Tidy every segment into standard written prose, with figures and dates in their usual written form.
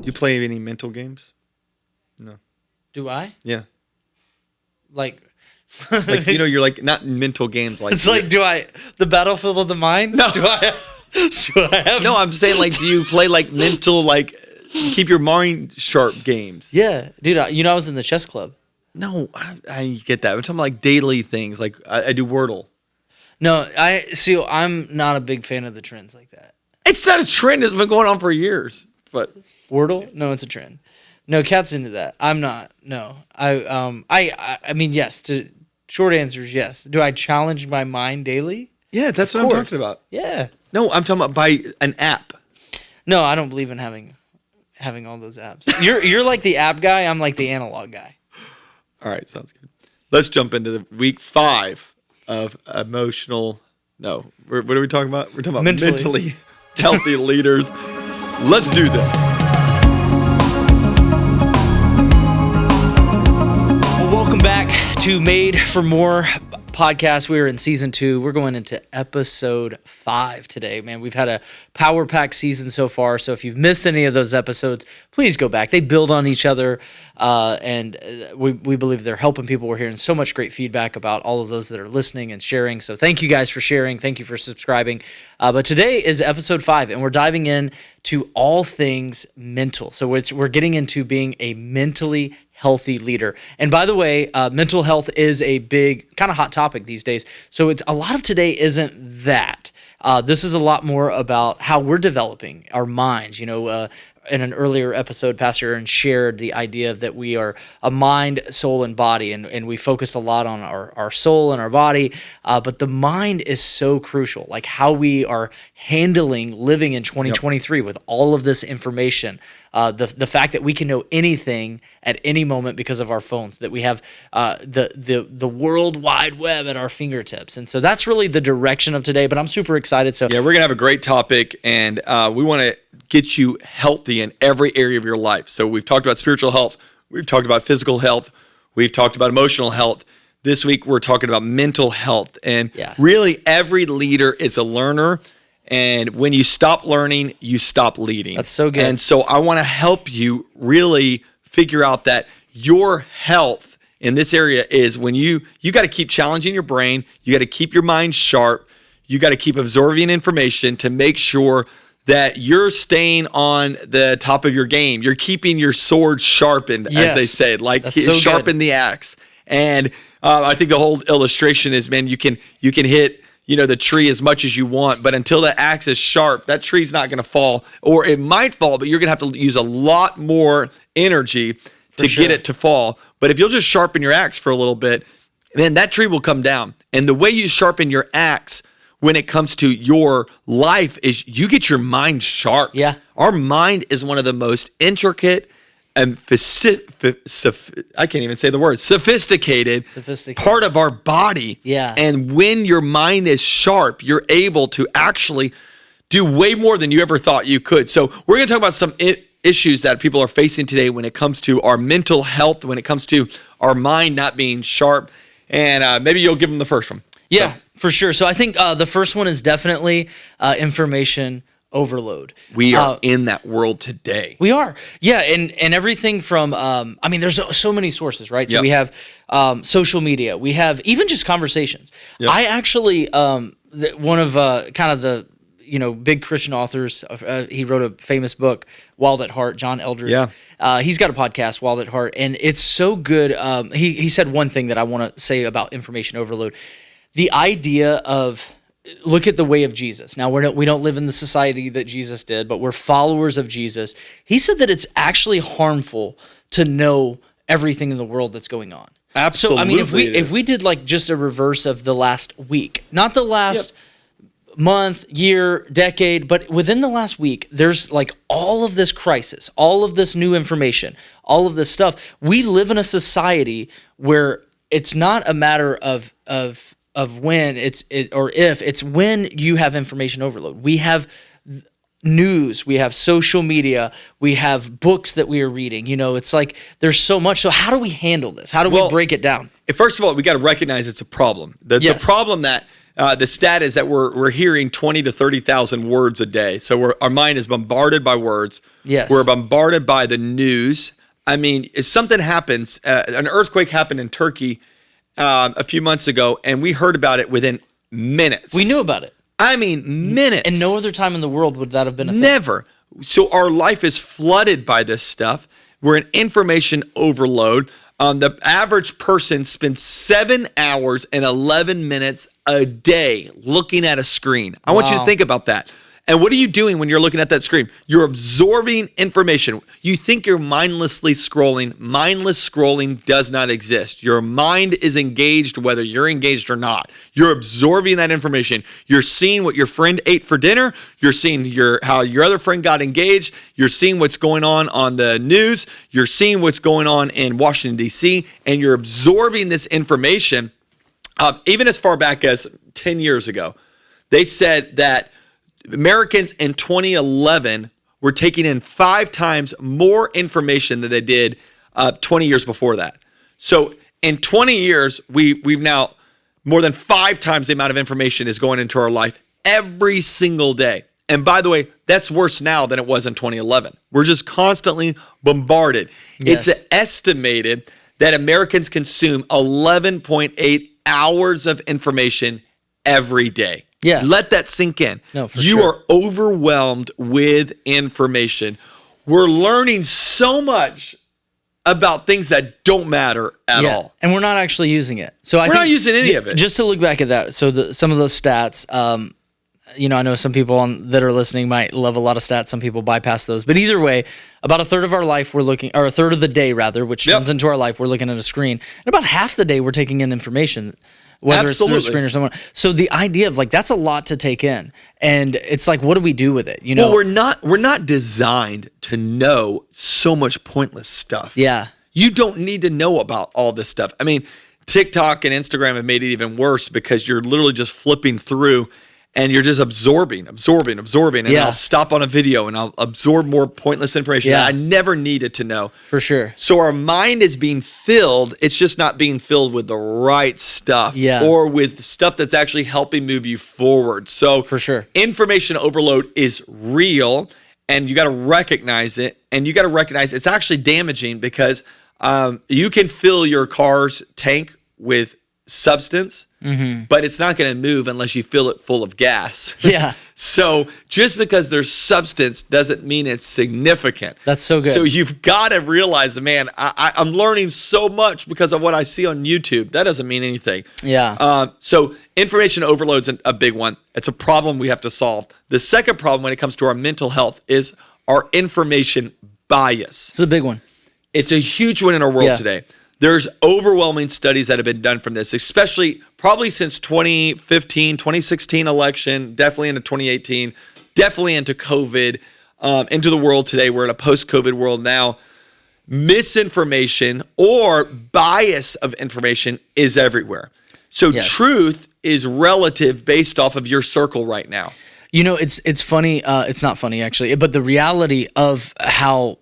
You play any mental games? No. Do I? Yeah. Like, Like, you're like, not mental games. Like it's like, the battlefield of the mind? No. Do I have? No, I'm saying, like, do you play, like, mental, like, keep your mind sharp games? Yeah. Dude, I was in the chess club. No, I get that. I'm talking about, like, daily things. Like, I do Wordle. No, I'm not a big fan of the trends like that. It's not a trend. It's been going on for years. But Wordle? No, it's a trend. No, Kat's into that. I'm not. No. I mean, yes. Short answer is yes. Do I challenge my mind daily? yeah, that's what I'm talking about. Yeah. No, I'm talking about by an app. No, I don't believe in having all those apps. You're like the app guy. I'm like the analog guy. All right, sounds good. Let's jump into the week 5 of emotional. No, what are we talking about? We're talking about mentally healthy leaders. Let's do this. Well, welcome back to Made for More podcast. We are in season 2. We're going into episode 5 today, man. We've had a power-packed season so far, so if you've missed any of those episodes, please go back. They build on each other, and we believe they're helping people. We're hearing so much great feedback about all of those that are listening and sharing, so thank you guys for sharing. Thank you for subscribing. But today is episode 5, and we're diving in to all things mental. So we're getting into being a mentally healthy leader. And by the way, mental health is a big, kind of hot topic these days. So a lot of today isn't that. This is a lot more about how we're developing our minds. In an earlier episode, Pastor Aaron shared the idea that we are a mind, soul, and body, and we focus a lot on our soul and our body, but the mind is so crucial, like how we are handling living in 2023 with all of this information. The fact that we can know anything at any moment because of our phones, that we have the World Wide Web at our fingertips. And so that's really the direction of today, but I'm super excited. So yeah, we're going to have a great topic, and we want to get you healthy in every area of your life. So we've talked about spiritual health. We've talked about physical health. We've talked about emotional health. This week, we're talking about mental health. And really, every leader is a learner. And when you stop learning, you stop leading. That's so good. And so I want to help you really figure out that your health in this area is when you got to keep challenging your brain. You got to keep your mind sharp. You got to keep absorbing information to make sure that you're staying on the top of your game. You're keeping your sword sharpened, as they said, like so sharpen the axe. And I think the whole illustration is, man, you can hit the tree as much as you want, but until the axe is sharp, that tree's not going to fall, or it might fall, but you're going to have to use a lot more energy to get it to fall. But if you'll just sharpen your axe for a little bit, then that tree will come down. And the way you sharpen your axe when it comes to your life is you get your mind sharp. Yeah. Our mind is one of the most intricate and I can't even say the word, sophisticated part of our body. Yeah. And when your mind is sharp, you're able to actually do way more than you ever thought you could. So we're going to talk about some issues that people are facing today when it comes to our mental health, when it comes to our mind not being sharp. And maybe you'll give them the first one. Yeah, for sure. So I think the first one is definitely information overload. We are in that world today. We are. Yeah, and everything from, there's so many sources, right? So we have social media. We have even just conversations. Yep. I actually, one of kind of the, big Christian authors, he wrote a famous book, Wild at Heart, John Eldredge. Yeah. He's got a podcast, Wild at Heart, and it's so good. He said one thing that I want to say about information overload. The idea of, look at the way of Jesus. Now, we don't live in the society that Jesus did, but we're followers of Jesus. He said that it's actually harmful to know everything in the world that's going on. Absolutely. So, if we did like just a reverse of the last week, not the last month, year, decade, but within the last week, there's like all of this crisis, all of this new information, all of this stuff. We live in a society where it's not a matter of when or if, it's when you have information overload. We have news, we have social media, we have books that we are reading. It's like there's so much. So how do we handle this? How do we break it down? First of all, we got to recognize it's a problem. That's a problem that the stat is that we're hearing 20 to 30,000 words a day. So our mind is bombarded by words. Yes. We're bombarded by the news. I mean, if something happens, an earthquake happened in Turkey a few months ago, and we heard about it within minutes. We knew about it. I mean, minutes. And no other time in the world would that have been a thing. Never. So our life is flooded by this stuff. We're in information overload. The average person spends 7 hours and 11 minutes a day looking at a screen. I want you to think about that. And what are you doing when you're looking at that screen? You're absorbing information. You think you're mindlessly scrolling. Mindless scrolling does not exist. Your mind is engaged whether you're engaged or not. You're absorbing that information. You're seeing what your friend ate for dinner. You're seeing how your other friend got engaged. You're seeing what's going on the news. You're seeing what's going on in Washington, D.C., and you're absorbing this information. Even as far back as 10 years ago, they said that Americans in 2011 were taking in 5 times more information than they did 20 years before that. So in 20 years, we've now more than 5 times the amount of information is going into our life every single day. And by the way, that's worse now than it was in 2011. We're just constantly bombarded. Yes. It's estimated that Americans consume 11.8 hours of information every day. Yeah. Let that sink in. No, for you sure. are overwhelmed with information. We're learning so much about things that don't matter at all. And we're not actually using it. So We're not using any of it. Just to look back at that, so some of those stats, I know some people that are listening might love a lot of stats. Some people bypass those. But either way, about a third of our life we're looking, or a third of the day rather, which turns into our life, we're looking at a screen. And about half the day we're taking in information, whether it's through a screen or someone. So the idea of that's a lot to take in. And it's like, what do we do with it? Well, we're not designed to know so much pointless stuff. Yeah. You don't need to know about all this stuff. I mean, TikTok and Instagram have made it even worse because you're literally just flipping through and you're just absorbing. And I'll stop on a video and I'll absorb more pointless information that I never needed to know. For sure. So our mind is being filled. It's just not being filled with the right stuff or with stuff that's actually helping move you forward. So for sure, information overload is real and you got to recognize it. And you got to recognize it's actually damaging because you can fill your car's tank with substance, but it's not going to move unless you fill it full of gas. Yeah. So just because there's substance doesn't mean it's significant. That's so good. So you've got to realize, man, I'm learning so much because of what I see on YouTube. That doesn't mean anything. Yeah. So information overload's a big one. It's a problem we have to solve. The second problem when it comes to our mental health is our information bias. It's a big one. It's a huge one in our world today. There's overwhelming studies that have been done from this, especially probably since 2015, 2016 election, definitely into 2018, definitely into COVID, into the world today. We're in a post-COVID world now. Misinformation or bias of information is everywhere. So truth is relative based off of your circle right now. It's funny. It's not funny actually, but the reality of how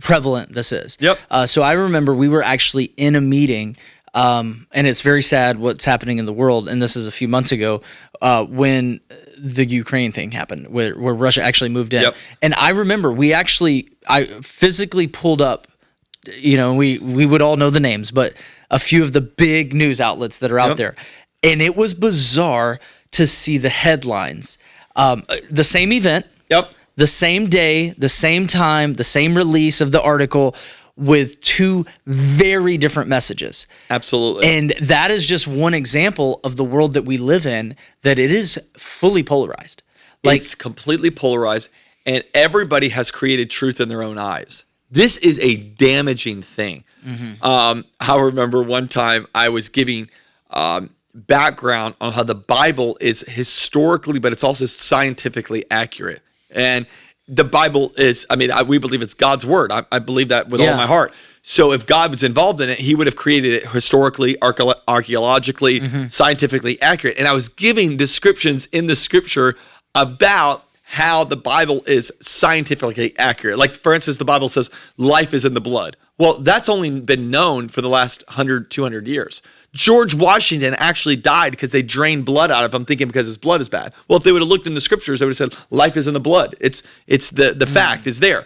prevalent this is. Yep. So I remember we were actually in a meeting, and it's very sad what's happening in the world. And this is a few months ago when the Ukraine thing happened, where Russia actually moved in. Yep. And I remember I physically pulled up. We would all know the names, but a few of the big news outlets that are out there, and it was bizarre to see the headlines. The same event. Yep. The same day, the same time, the same release of the article with 2 very different messages. Absolutely. And that is just one example of the world that we live in, that it is fully polarized. It's completely polarized, and everybody has created truth in their own eyes. This is a damaging thing. I remember one time I was giving background on how the Bible is historically, but it's also scientifically accurate. And the Bible is, we believe it's God's word. I believe that with all my heart. So if God was involved in it, he would have created it historically, archaeologically, scientifically accurate. And I was giving descriptions in the scripture about how the Bible is scientifically accurate. Like, for instance, the Bible says life is in the blood. Well, that's only been known for the last 100, 200 years. George Washington actually died because they drained blood out of him, thinking because his blood is bad. Well, if they would have looked in the scriptures, they would have said life is in the blood. It's the fact is there.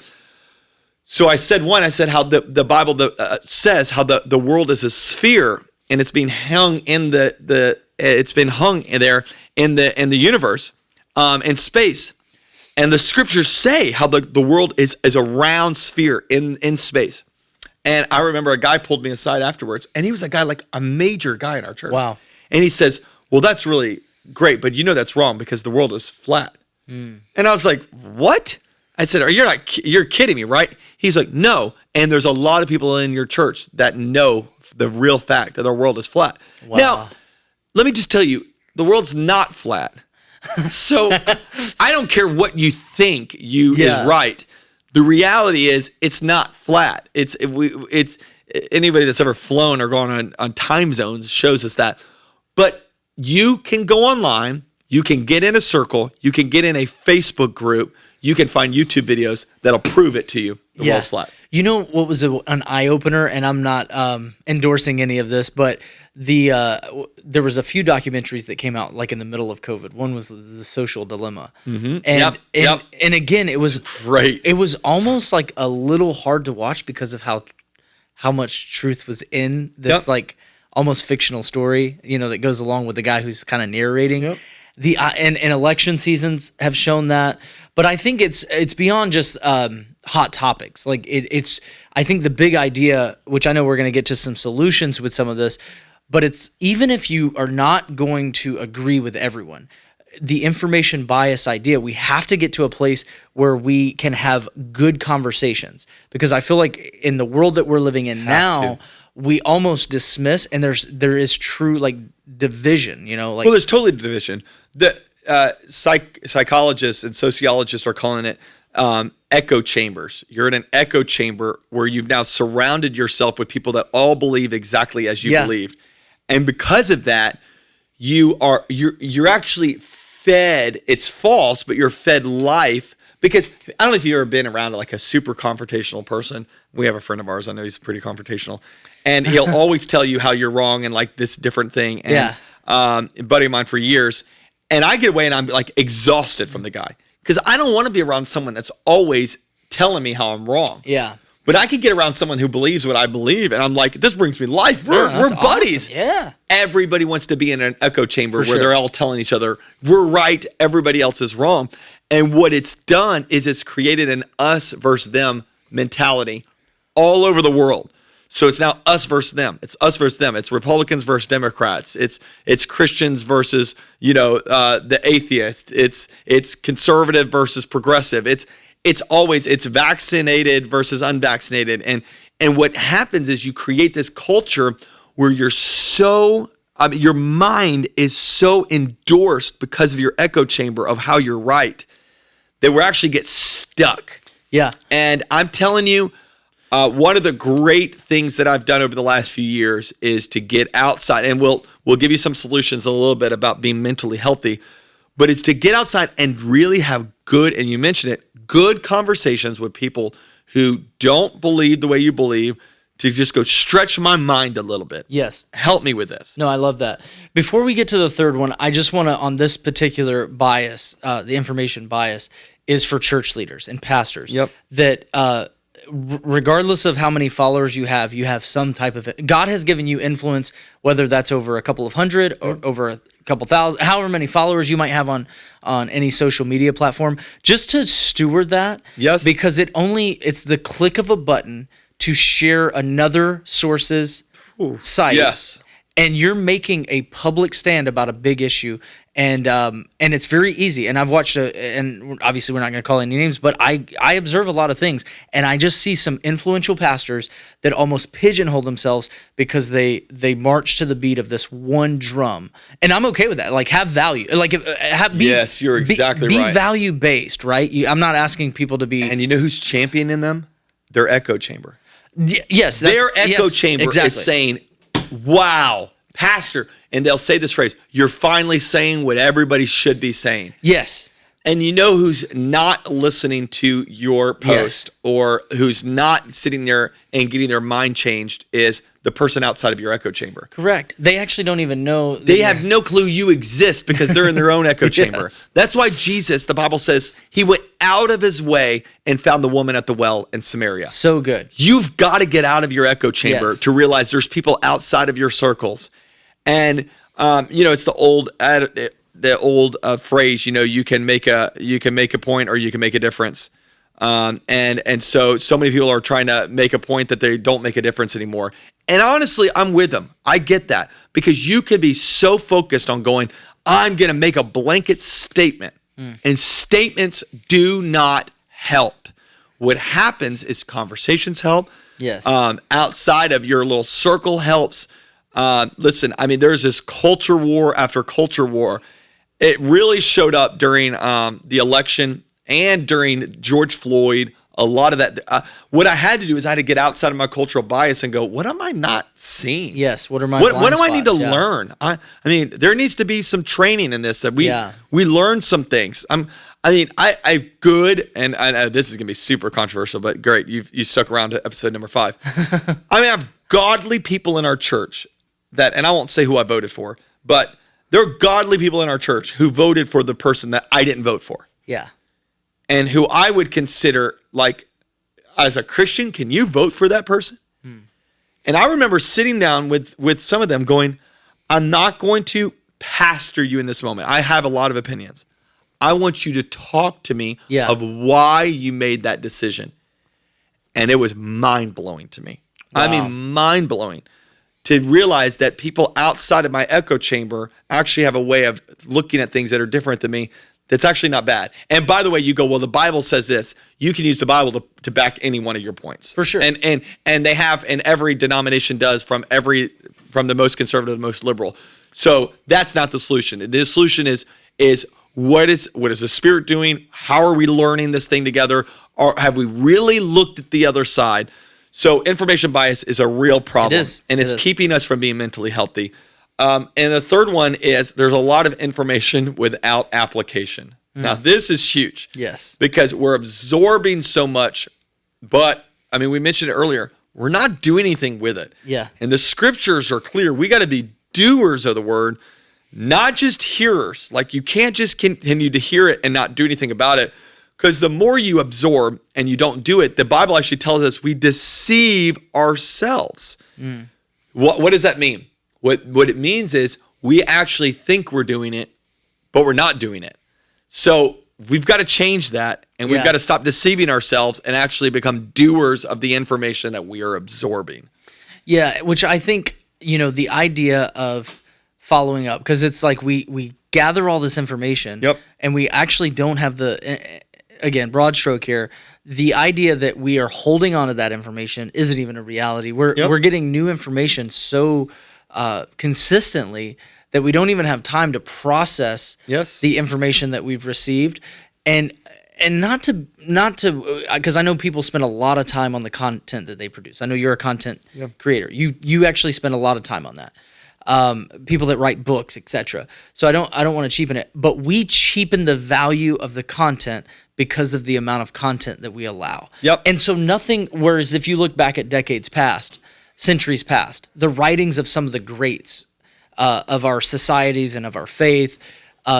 So I said how the Bible says how the world is a sphere, and it's being hung in it's been hung there in the universe, in space. And the scriptures say how the world is a round sphere in space. And I remember a guy pulled me aside afterwards, and he was a guy, like a major guy in our church. Wow. And he says, well, that's really great, but that's wrong because the world is flat. And I was like, what? I said, you're kidding me, right? He's like, no. And there's a lot of people in your church that know the real fact that our world is flat. Wow. Now, let me just tell you, the world's not flat. So I don't care what you think is right. The reality is it's not flat. It's anybody that's ever flown or gone on time zones shows us that. But you can go online, you can get in a circle, you can get in a Facebook group, you can find YouTube videos that'll prove it to you. The world's flat. You know what was an eye-opener, and I'm not endorsing any of this, but there was a few documentaries that came out like in the middle of COVID. One was The Social Dilemma. Mm-hmm. And again, it was great. It was almost like a little hard to watch because of how much truth was in this like almost fictional story, that goes along with the guy who's kind of narrating. Yep. And election seasons have shown that, but I think it's beyond just hot topics. Like it's I think the big idea, which I know we're going to get to some solutions with some of this, but it's even if you are not going to agree with everyone, the information bias idea, we have to get to a place where we can have good conversations, because I feel like in the world that we're living in now, we almost dismiss, and there is true like division, like, well, there's totally division. The psychologists and sociologists are calling it echo chambers. You're in an echo chamber where you've now surrounded yourself with people that all believe exactly as you believe. And because of that, you're actually fed, it's false, but you're fed life. Because I don't know if you've ever been around like a super confrontational person. We have a friend of ours, I know he's pretty confrontational, and he'll always tell you how you're wrong and like this different thing. And a buddy of mine for years, and I get away and I'm like exhausted from the guy because I don't want to be around someone that's always telling me how I'm wrong. Yeah. But I could get around someone who believes what I believe, and I'm like, this brings me life. We're buddies. Awesome. Yeah. Everybody wants to be in an echo chamber where they're all telling each other, we're right, everybody else is wrong. And what it's done is it's created an us versus them mentality all over the world. So it's now us versus them. It's us versus them. It's Republicans versus Democrats. It's Christians versus the atheist. It's conservative versus progressive. It's always vaccinated versus unvaccinated. And what happens is you create this culture where you're your mind is so endorsed because of your echo chamber of how you're right that we actually get stuck. Yeah. And I'm telling you, one of the great things that I've done over the last few years is to get outside, and we'll give you some solutions in a little bit about being mentally healthy, but it's to get outside and really have good, and you mentioned it, good conversations with people who don't believe the way you believe, to just go stretch my mind a little bit. Yes. Help me with this. No, I love that. Before we get to the third one, I just want to, on this particular bias, the information bias is for church leaders and pastors. Yep. That regardless of how many followers you have some type of it. God has given you influence, whether that's over a couple of hundred or over a couple thousand, however many followers you might have on any social media platform, just to steward that. Yes. Because it's the click of a button to share another source's site. Yes. And you're making a public stand about a big issue, and it's very easy. And I've watched and obviously we're not going to call any names, but I observe a lot of things, and I just see some influential pastors that almost pigeonhole themselves because they march to the beat of this one drum. And I'm okay with that. Like, have value. Like, yes, you're exactly right. Be value based, right? I'm not asking people to be. And you know who's championing them? Their echo chamber. Yes, their echo chamber is saying, wow, pastor, and they'll say this phrase, you're finally saying what everybody should be saying. Yes. And you know who's not listening to your post or who's not sitting there and getting their mind changed is the person outside of your echo chamber. Correct. They actually don't even know. They have no clue you exist because they're in their own echo chamber. That's why Jesus, the Bible says, he went out of his way and found the woman at the well in Samaria. So good. You've got to get out of your echo chamber to realize there's people outside of your circles. And, it's the old phrase, you can make a point or you can make a difference. And so many people are trying to make a point that they don't make a difference anymore. And honestly, I'm with them. I get that because you can be so focused on going, I'm going to make a blanket statement, and statements do not help. What happens is conversations help. Yes. Outside of your little circle helps. Listen, there's this culture war after culture war. It really showed up during the election and during George Floyd. A lot of that. What I had to do is I had to get outside of my cultural bias and go, what am I not seeing? Yes. What are my What do I spots? need to learn? There needs to be some training in this that we learn some things. I good, and I know this is gonna be super controversial, but great, you stuck around to episode number 5. I have godly people in our church that, and I won't say who I voted for, but there are godly people in our church who voted for the person that I didn't vote for. Yeah. And who I would consider, like, as a Christian, can you vote for that person? And I remember sitting down with some of them going, I'm not going to pastor you in this moment. I have a lot of opinions. I want you to talk to me of why you made that decision. And it was mind-blowing to me. Wow. Mind-blowing to realize that people outside of my echo chamber actually have a way of looking at things that are different than me. That's actually not bad. And by the way, you go, well, the Bible says this. You can use the Bible to back any one of your points. For sure. And they have, and every denomination does, from the most conservative to the most liberal. So that's not the solution. The solution is what is the Spirit doing? How are we learning this thing together? Or have we really looked at the other side? So information bias is a real problem. It is. And it's keeping us from being mentally healthy. And the third one is there's a lot of information without application. Now, this is huge. Yes. Because we're absorbing so much, but, we mentioned it earlier, we're not doing anything with it. Yeah. And the scriptures are clear. We got to be doers of the word, not just hearers. Like, you can't just continue to hear it and not do anything about it. Because the more you absorb and you don't do it, the Bible actually tells us we deceive ourselves. What does that mean? What it means is we actually think we're doing it, but we're not doing it. So we've got to change that, and we've got to stop deceiving ourselves and actually become doers of the information that we are absorbing. Yeah, which I think, the idea of following up, because it's like we gather all this information, and we actually don't have again, broad stroke here, the idea that we are holding on to that information isn't even a reality. We're getting new information so consistently that we don't even have time to process the information that we've received, and not to because I know people spend a lot of time on the content that they produce. I know you're a content creator. You actually spend a lot of time on that. People that write books, etc. So I don't want to cheapen it, but we cheapen the value of the content because of the amount of content that we allow. And so whereas if you look back at decades past, centuries past, the writings of some of the greats of our societies and of our faith,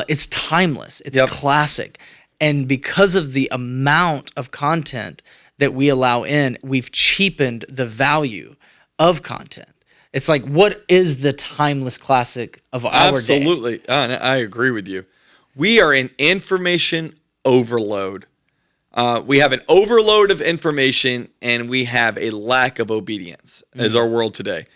it's timeless. It's classic. And because of the amount of content that we allow in, we've cheapened the value of content. It's like, what is the timeless classic of our day? Absolutely. I agree with you. We are in information overload. We have an overload of information, and we have a lack of obedience as our world today.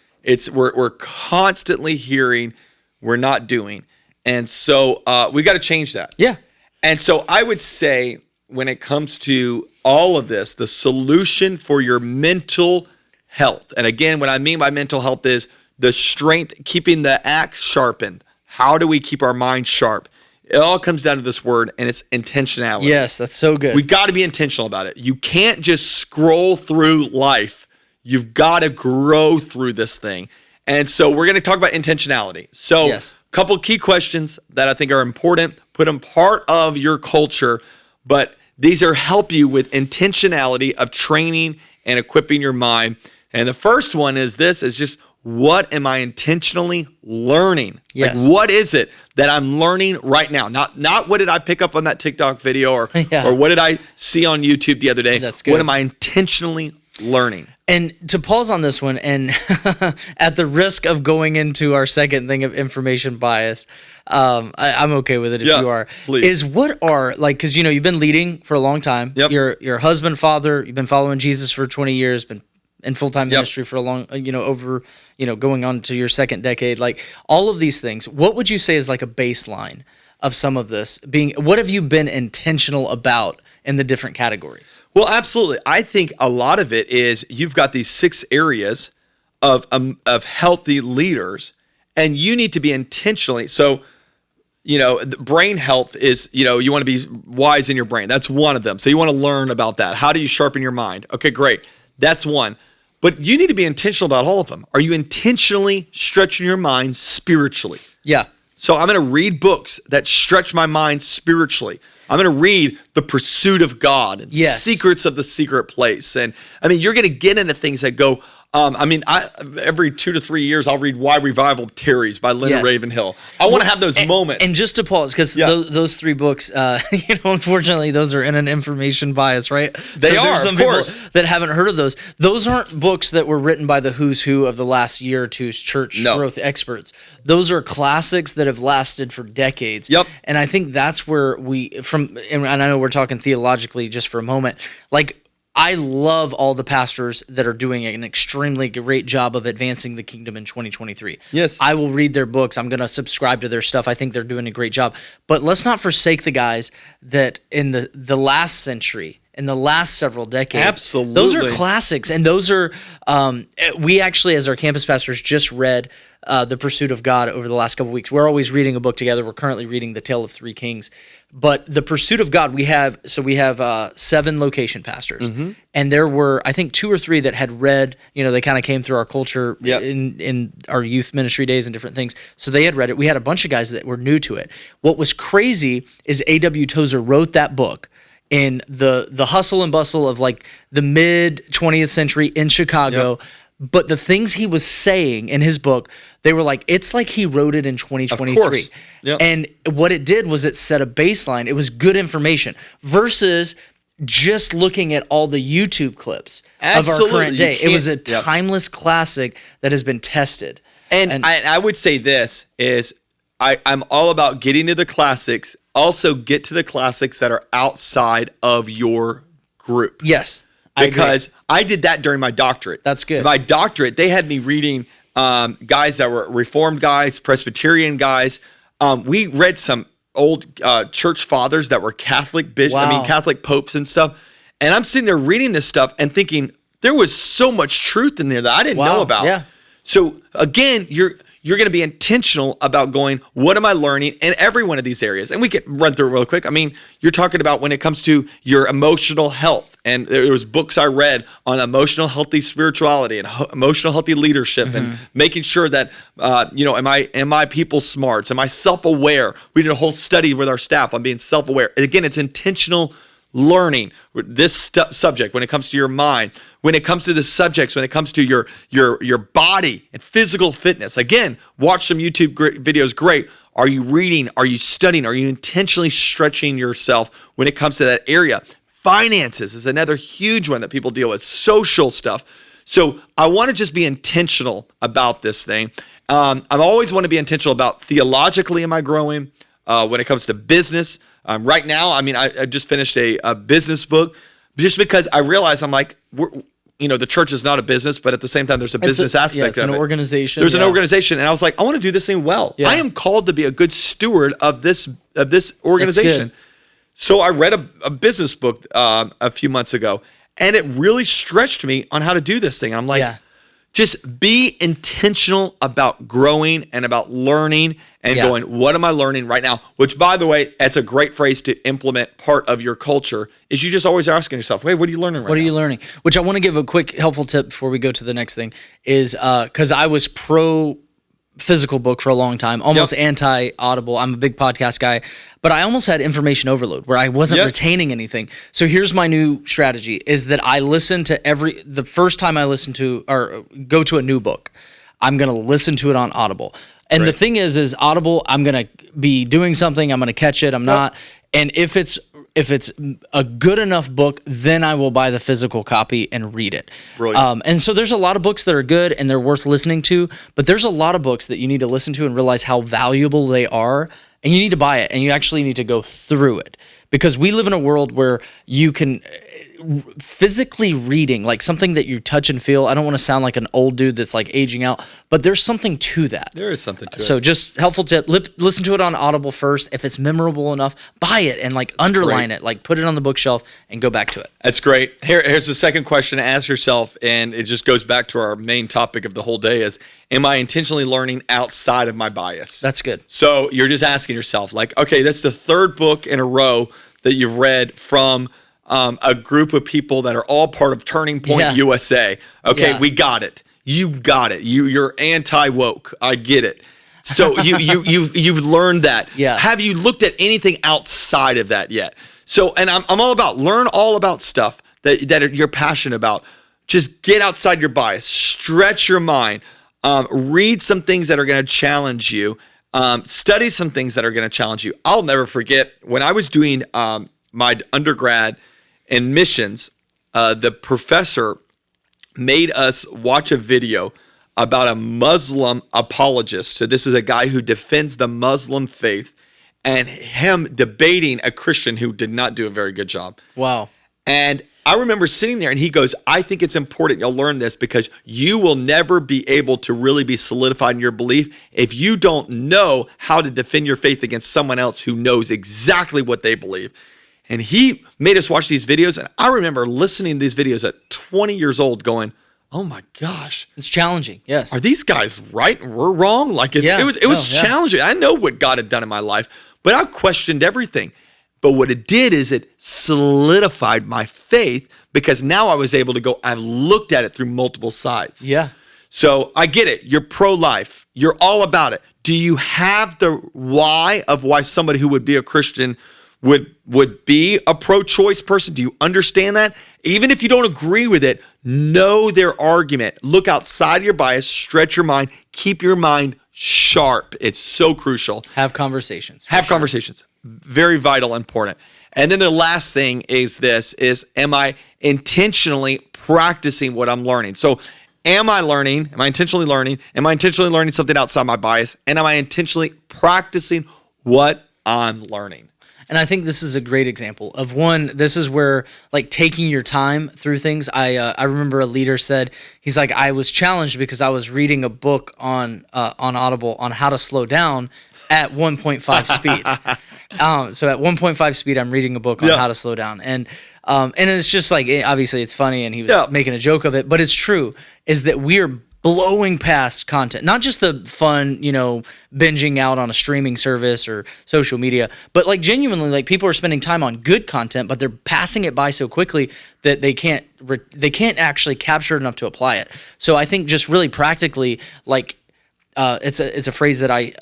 We're constantly hearing, we're not doing. And so we got to change that. Yeah. And so I would say when it comes to all of this, the solution for your mental health. And again, what I mean by mental health is the strength, keeping the axe sharpened. How do we keep our mind sharp? It all comes down to this word, and it's intentionality. Yes, that's so good. We got to be intentional about it. You can't just scroll through life. You've got to grow through this thing. And so we're going to talk about intentionality. So couple key questions that I think are important. Put them part of your culture, but these are help you with intentionality of training and equipping your mind. And the first one is just what am I intentionally learning? Yes. Like, what is it that I'm learning right now? Not what did I pick up on that TikTok video or what did I see on YouTube the other day? That's good. What am I intentionally learning? And to pause on this one, and at the risk of going into our second thing of information bias, I'm okay with it if you are. Please. Is what are, like, because you've been leading for a long time. Yep. You're a husband, father. You've been following Jesus for 20 years. Been in full-time ministry for a long, over, going on to your second decade. Like, all of these things. What would you say is like a baseline of some of this being? What have you been intentional about in the different categories? Well, absolutely. I think a lot of it is you've got these 6 areas of healthy leaders, and you need to be intentionally. So, brain health is, you want to be wise in your brain. That's one of them. So you want to learn about that. How do you sharpen your mind? Okay, great. That's one. But you need to be intentional about all of them. Are you intentionally stretching your mind spiritually? Yeah. So I'm going to read books that stretch my mind spiritually. I'm going to read The Pursuit of God and Secrets of the Secret Place. And you're going to get into things that go, every 2 to 3 years, I'll read Why Revival Tarries by Leonard Ravenhill. I want to have those moments. And just to pause, because those 3 books, unfortunately, those are in an information bias, right? They are, there's some of course. people that haven't heard of those. Those aren't books that were written by the who's who of the last year or two's church growth experts. Those are classics that have lasted for decades. Yep. And I think that's where and I know we're talking theologically just for a moment, like, I love all the pastors that are doing an extremely great job of advancing the kingdom in 2023. Yes. I will read their books. I'm going to subscribe to their stuff. I think they're doing a great job. But let's not forsake the guys that in the last century, in the last several decades. Absolutely. Those are classics. And those are, we actually, as our campus pastors, just read The Pursuit of God over the last couple of weeks. We're always reading a book together. We're currently reading The Tale of Three Kings. But The Pursuit of God, we have 7 location pastors. Mm-hmm. And there were, I think, 2 or 3 that had read, they kind of came through our culture in our youth ministry days and different things. So they had read it. We had a bunch of guys that were new to it. What was crazy is A.W. Tozer wrote that book in the hustle and bustle of like the mid 20th century in Chicago. Yep. But the things he was saying in his book, they were like, it's like he wrote it in 2023. Of course. Yep. And what it did was it set a baseline. It was good information versus just looking at all the YouTube clips of our current day. It was a timeless classic that has been tested. And I would say this is I'm all about getting to the classics. Also get to the classics that are outside of your group. Yes. Because I did that during my doctorate. That's good. My doctorate, they had me reading guys that were Reformed guys, Presbyterian guys. We read some old church fathers that were Catholic Catholic popes and stuff. And I'm sitting there reading this stuff and thinking there was so much truth in there that I didn't know about. Yeah. So again, you're going to be intentional about going, what am I learning in every one of these areas? And we can run through it real quick. You're talking about when it comes to your emotional health. And there was books I read on emotional healthy spirituality and emotional healthy leadership and making sure that, am I people smarts? Am I self-aware? We did a whole study with our staff on being self-aware. Again, it's intentional learning this subject when it comes to your mind, when it comes to the subjects, when it comes to your body and physical fitness. Again, watch some YouTube videos. Great. Are you reading? Are you studying? Are you intentionally stretching yourself when it comes to that area? Finances is another huge one that people deal with. Social stuff. So I want to just be intentional about this thing. I always want to be intentional about theologically, am I growing? When it comes to business. Right now, I just finished a business book just because I realized I'm like, the church is not a business, but at the same time, there's a business aspect of it. It's an organization. There's an organization. And I was like, I want to do this thing well. Yeah. I am called to be a good steward of this organization. So I read a business book a few months ago, and it really stretched me on how to do this thing. I'm like, just be intentional about growing and about learning and going, what am I learning right now? Which, by the way, that's a great phrase to implement part of your culture is you just always asking yourself, wait, what are you learning right now? What are you learning? Which I want to give a quick helpful tip before we go to the next thing is because I was pro physical book for a long time, almost anti-audible. I'm a big podcast guy, but I almost had information overload where I wasn't retaining anything. So here's my new strategy is that I listen to the first time I listen to or go to a new book, I'm going to listen to it on Audible. And the thing is Audible, I'm going to be doing something, I'm going to catch it, I'm not. And if it's a good enough book, then I will buy the physical copy and read it. It's brilliant. And so there's a lot of books that are good and they're worth listening to, but there's a lot of books that you need to listen to and realize how valuable they are, and you need to buy it, and you actually need to go through it. Because we live in a world where you can physically reading, like something that you touch and feel. I don't want to sound like an old dude that's like aging out, but there's something to that. There is something to it. So just helpful tip, listen to it on Audible first. If it's memorable enough, buy it and like underline it, like put it on the bookshelf and go back to it. That's great. Here's the second question to ask yourself, and it just goes back to our main topic of the whole day is, am I intentionally learning outside of my bias? That's good. So you're just asking yourself, like, okay, that's the third book in a row that you've read from a group of people that are all part of Turning Point USA. Okay, we got it. You got it. You're anti-woke. I get it. So you've learned that. Yeah. Have you looked at anything outside of that yet? So, and I'm all about learn all about stuff that you're passionate about. Just get outside your bias. Stretch your mind. Read some things that are going to challenge you. Study some things that are going to challenge you. I'll never forget when I was doing my undergrad in missions, the professor made us watch a video about a Muslim apologist. So this is a guy who defends the Muslim faith, and him debating a Christian who did not do a very good job. Wow. And I remember sitting there and he goes, I think it's important you'll learn this because you will never be able to really be solidified in your belief if you don't know how to defend your faith against someone else who knows exactly what they believe. And he made us watch these videos. And I remember listening to these videos at 20 years old going, oh my gosh. It's challenging. Yes. Are these guys right and we're wrong? Like it was challenging. I know what God had done in my life, but I questioned everything. But what it did is it solidified my faith because now I was able to go, I've looked at it through multiple sides. Yeah. So I get it. You're pro-life. You're all about it. Do you have the why of why somebody who would be a Christian would be a pro-choice person? Do you understand that? Even if you don't agree with it, know their argument. Look outside your bias, stretch your mind, keep your mind sharp. It's so crucial. Have conversations. Have conversations. Very vital, important. And then the last thing is am I intentionally practicing what I'm learning? So am I learning? Am I intentionally learning? Am I intentionally learning something outside my bias? And am I intentionally practicing what I'm learning? And I think this is a great example of one. This is where like taking your time through things. I remember a leader said, he's like, I was challenged because I was reading a book on Audible on how to slow down at 1.5 speed. So at 1.5 speed, I'm reading a book on how to slow down. And it's just like, obviously it's funny and he was making a joke of it, but it's true, is that we're blowing past content, not just the fun, binging out on a streaming service or social media, but like genuinely, like people are spending time on good content, but they're passing it by so quickly that they can't actually capture it enough to apply it. So I think just really practically, like, it's a phrase that I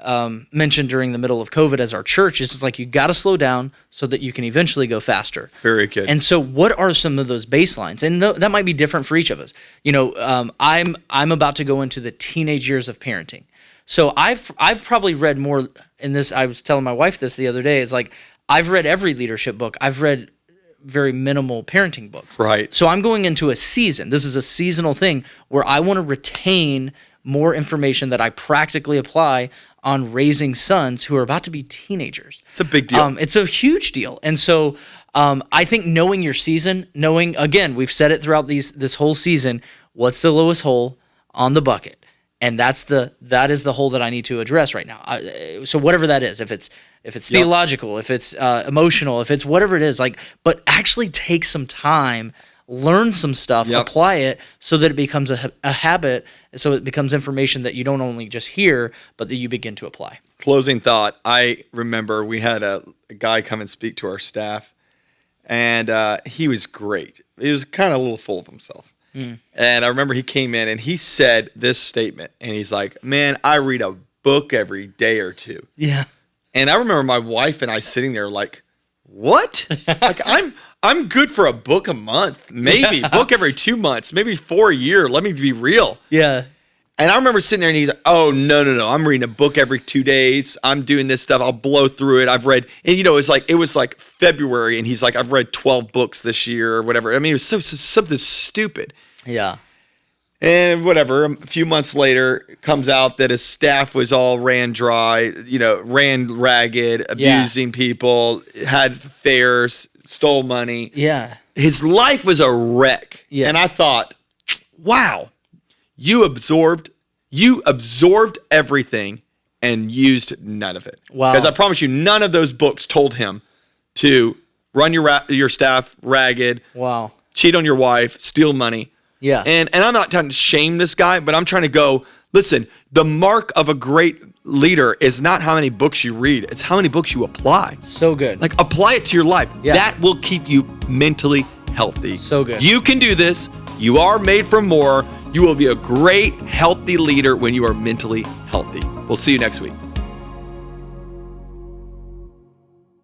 mentioned during the middle of COVID as our church. Is like you got to slow down so that you can eventually go faster. Very good. And so, what are some of those baselines? And that might be different for each of us. I'm about to go into the teenage years of parenting. So I've probably read more in this. I was telling my wife this the other day. It's like I've read every leadership book. I've read very minimal parenting books. Right. So I'm going into a season. This is a seasonal thing where I want to retain more information that I practically apply on raising sons who are about to be teenagers. It's a big deal. It's a huge deal. And so I think knowing your season, again, we've said it throughout this whole season, what's the lowest hole on the bucket? And that is the hole that I need to address right now. So whatever that is, if it's theological, if it's emotional, if it's whatever it is, but actually take some time, learn some stuff, apply it so that it becomes a habit, so it becomes information that you don't only just hear, but that you begin to apply. Closing thought. I remember we had a guy come and speak to our staff, and he was great. He was kind of a little full of himself. And I remember he came in and he said this statement. And he's like, man, I read a book every day or two. Yeah. And I remember my wife and I sitting there like, what? Like I'm good for a book a month, maybe. Book every 2 months, maybe 4 a year. Let me be real. Yeah. And I remember sitting there and he's like, oh, no. I'm reading a book every 2 days. I'm doing this stuff. I'll blow through it. I've read, and it was like February and he's like, I've read 12 books this year or whatever. I mean, it was something stupid. Yeah. And whatever, a few months later, it comes out that his staff was all ran dry, ran ragged, abusing people, had affairs, stole money. Yeah. His life was a wreck. Yeah. And I thought, wow, you absorbed everything and used none of it. Wow. Because I promise you, none of those books told him to run your staff ragged, Wow. cheat on your wife, steal money. Yeah. And I'm not trying to shame this guy, but I'm trying to go, listen, the mark of a great leader is not how many books you read. It's how many books you apply. So good. Like, apply it to your life. Yeah. That will keep you mentally healthy. So good. You can do this. You are made for more. You will be a great, healthy leader when you are mentally healthy. We'll see you next week.